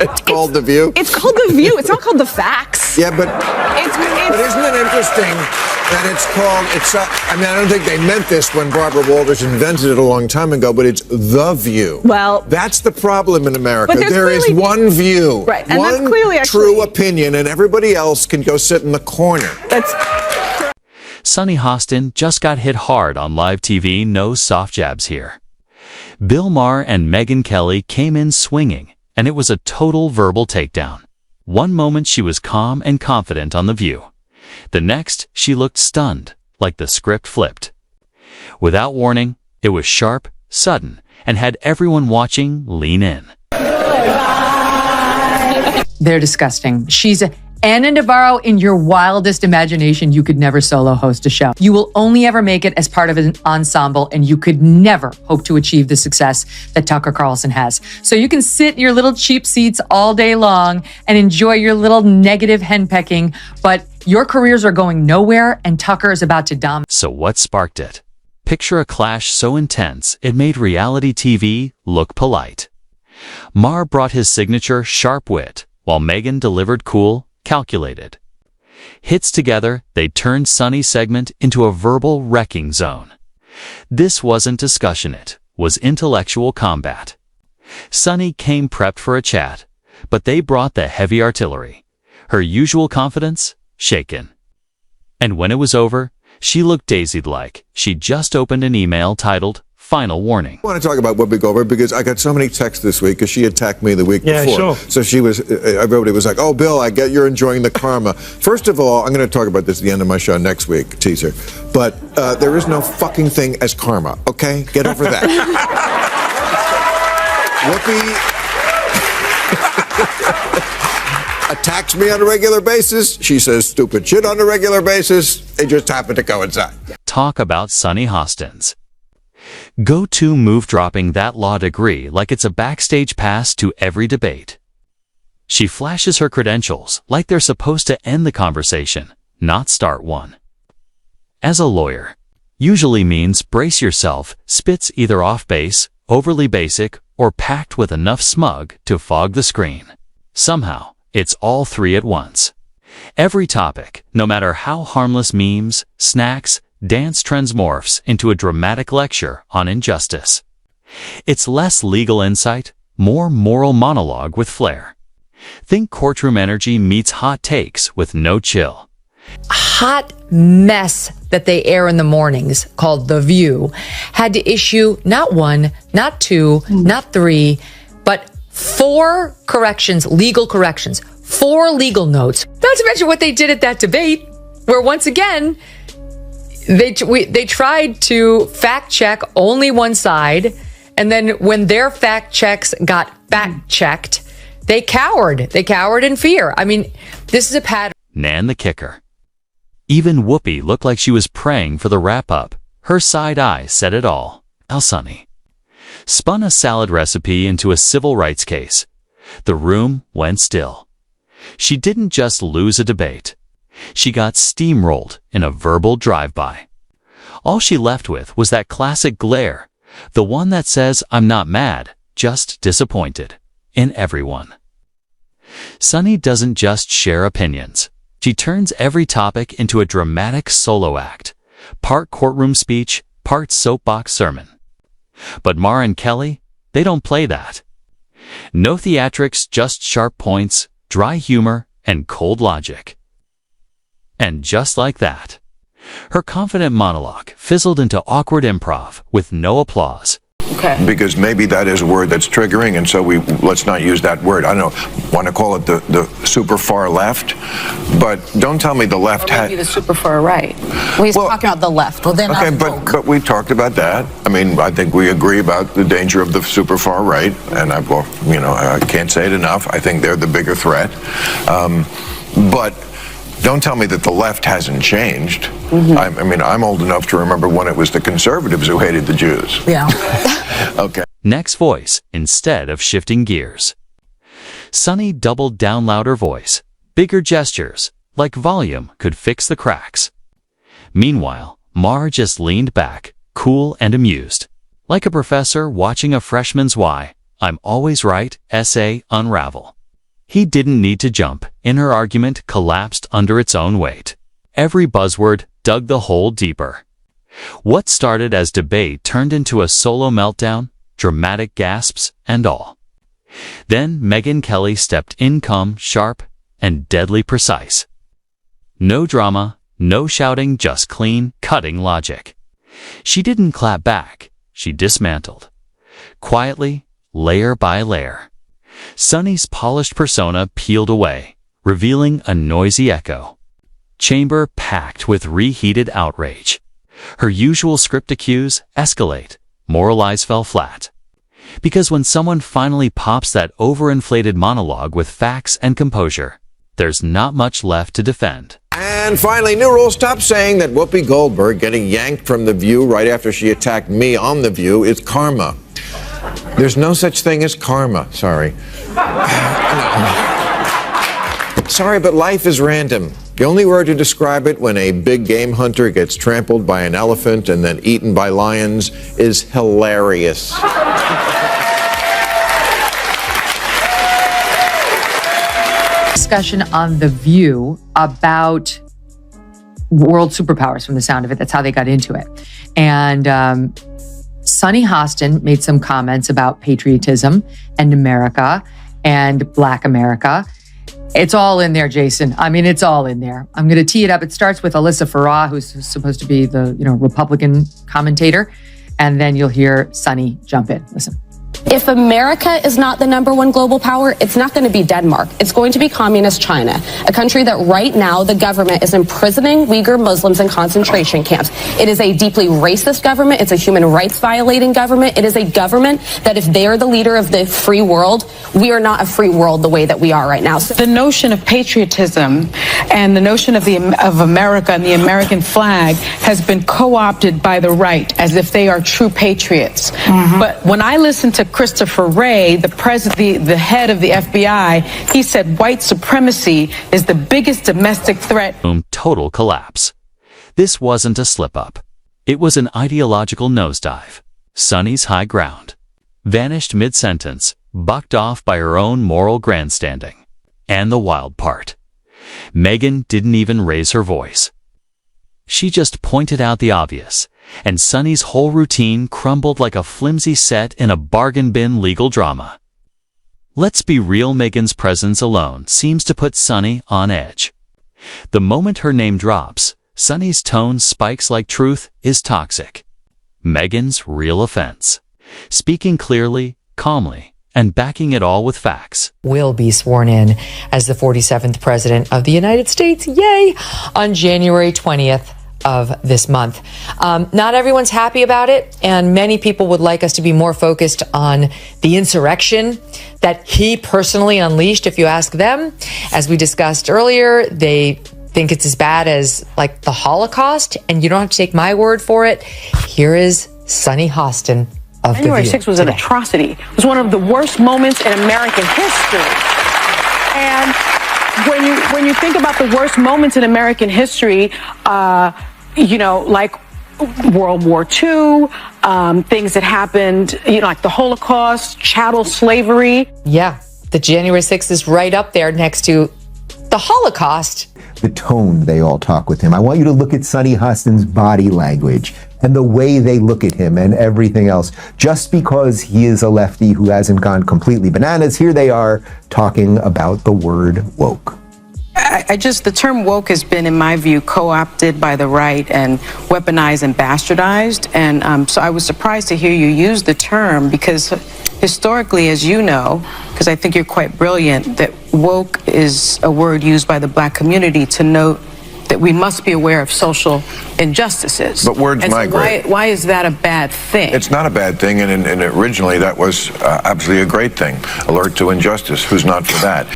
It's called The View? It's called The View. It's not called The Facts. Yeah, but It's isn't it interesting that it's called, I mean, I don't think they meant this when Barbara Walters invented it a long time ago, but it's The View. Well, that's the problem in America. But there is one view, right, and one that's clearly true opinion, and everybody else can go sit in the corner. Sunny Hostin just got hit hard on live TV. No soft jabs here. Bill Maher and Megyn Kelly came in swinging, and it was a total verbal takedown. One moment she was calm and confident on The View. The next, she looked stunned, like the script flipped. Without warning, it was sharp, sudden, and had everyone watching lean in. They're disgusting. She's Anna Navarro in your wildest imagination. You could never solo host a show. You will only ever make it as part of an ensemble, and you could never hope to achieve the success that Tucker Carlson has. So you can sit in your little cheap seats all day long and enjoy your little negative henpecking, but your careers are going nowhere, and Tucker is about to dominate. So what sparked it? Picture a clash so intense it made reality TV look polite. Maher brought his signature sharp wit, while Megyn delivered cool, calculated. Hits together, they turned Sunny's segment into a verbal wrecking zone. This wasn't discussion, it was intellectual combat. Sunny came prepped for a chat, but they brought the heavy artillery. Her usual confidence shaken. And when it was over, she looked daisied like she just opened an email titled Final Warning. I want to talk about Whoopi Goldberg because I got so many texts this week because she attacked me the week before. Sure. So she was, everybody was like, oh, Bill, I get you're enjoying the karma. First of all, I'm going to talk about this at the end of my show next week, teaser. But there is no fucking thing as karma, okay? Get over that. Whoopi attacks me on a regular basis. She says stupid shit on a regular basis. They just happen to coincide. Talk about Sunny Hostin's go-to move, dropping that law degree like it's a backstage pass to every debate. She flashes her credentials like they're supposed to end the conversation, not start one. As a lawyer, usually means brace yourself, spits either off base, overly basic, or packed with enough smug to fog the screen. Somehow, it's all three at once. Every topic, no matter how harmless, memes, snacks, dance trends, morphs into a dramatic lecture on injustice. It's less legal insight, more moral monologue with flair. Think courtroom energy meets hot takes with no chill. Hot mess that they air in the mornings, called The View, had to issue not one, not two, not three, but 4 corrections, legal corrections, 4 legal notes. Not to mention what they did at that debate, where once again, they tried to fact check only one side, and then when their fact checks got fact checked, they cowered. They cowered in fear. I mean, this is a pattern. Nan the kicker. Even Whoopi looked like she was praying for the wrap-up. Her side eye said it all. Sunny spun a salad recipe into a civil rights case. The room went still. She didn't just lose a debate. She got steamrolled in a verbal drive-by. All she left with was that classic glare, the one that says, I'm not mad, just disappointed, in everyone. Sunny doesn't just share opinions. She turns every topic into a dramatic solo act, part courtroom speech, part soapbox sermon. But Maher and Kelly, they don't play that. No theatrics, just sharp points, dry humor, and cold logic. And just like that, her confident monologue fizzled into awkward improv with no applause. Okay. Because maybe that is a word that's triggering, and so let's not use that word. I don't know, want to call it the super far left, but don't tell me the left maybe the super far right. Well, he's talking about the left. Well, then okay, but we talked about that. I mean, I think we agree about the danger of the super far right, and I can't say it enough. I think they're the bigger threat, but. Don't tell me that the left hasn't changed. Mm-hmm. I mean, I'm old enough to remember when it was the conservatives who hated the Jews. Yeah. Okay. Next voice, instead of shifting gears. Sunny doubled down, louder voice, bigger gestures, like volume could fix the cracks. Meanwhile, Maher just leaned back, cool and amused, like a professor watching a freshman's Why I'm Always Right essay unravel. He didn't need to jump, and her argument collapsed under its own weight. Every buzzword dug the hole deeper. What started as debate turned into a solo meltdown, dramatic gasps and all. Then Megyn Kelly stepped in calm, sharp, and deadly precise. No drama, no shouting, just clean, cutting logic. She didn't clap back, she dismantled. Quietly, layer by layer. Sunny's polished persona peeled away, revealing a noisy echo. Chamber packed with reheated outrage. Her usual script cues escalate, moralize fell flat. Because when someone finally pops that overinflated monologue with facts and composure, there's not much left to defend. And finally, new rule, stop saying that Whoopi Goldberg getting yanked from The View right after she attacked me on The View is karma. There's no such thing as karma, sorry. Sorry, but life is random. The only word to describe it when a big game hunter gets trampled by an elephant and then eaten by lions is hilarious. Discussion on The View about world superpowers from the sound of it. That's how they got into it. And Sunny Hostin made some comments about patriotism and America and Black America. It's all in there, Jason. I mean, it's all in there. I'm going to tee it up. It starts with Alyssa Farah, who's supposed to be the Republican commentator. And then you'll hear Sunny jump in. Listen. If America is not the #1 global power, it's not going to be Denmark. It's going to be communist China, a country that right now the government is imprisoning Uyghur Muslims in concentration camps. It is a deeply racist government. It's a human rights violating government. It is a government that if they are the leader of the free world, we are not a free world the way that we are right now. The notion of patriotism and the notion of America and the American flag has been co-opted by the right as if they are true patriots. But when I listen to Christopher Wray, the head of the FBI, he said white supremacy is the biggest domestic threat. Boom, total collapse. This wasn't a slip-up. It was an ideological nosedive. Sunny's high ground vanished mid-sentence, bucked off by her own moral grandstanding. And the wild part, Megyn didn't even raise her voice. She just pointed out the obvious, and Sunny's whole routine crumbled like a flimsy set in a bargain bin legal drama. Let's be real, Megyn's presence alone seems to put Sunny on edge. The moment her name drops, Sunny's tone spikes like truth is toxic. Megyn's real offense. Speaking clearly, calmly, and backing it all with facts. Will be sworn in as the 47th President of the United States, yay, on January 20th of this month. Not everyone's happy about it, and many people would like us to be more focused on the insurrection that he personally unleashed, if you ask them. As we discussed earlier, they think it's as bad as like the Holocaust, and you don't have to take my word for it. Here is Sunny Hostin of The View. January 6th was an atrocity. It was one of the worst moments in American history. And when you think about the worst moments in American history, like World War II, things that happened, like the Holocaust, chattel slavery. Yeah, the January 6th is right up there next to the Holocaust. The tone they all talk with him. I want you to look at Sunny Hostin's body language and the way they look at him and everything else. Just because he is a lefty who hasn't gone completely bananas, here they are talking about the word woke. The term woke has been, in my view, co-opted by the right and weaponized and bastardized. And so I was surprised to hear you use the term because historically, as you know, because I think you're quite brilliant, that woke is a word used by the Black community to note that we must be aware of social injustices. But words migrate. Why is that a bad thing? It's not a bad thing, and originally that was absolutely a great thing. Alert to injustice. Who's not for that?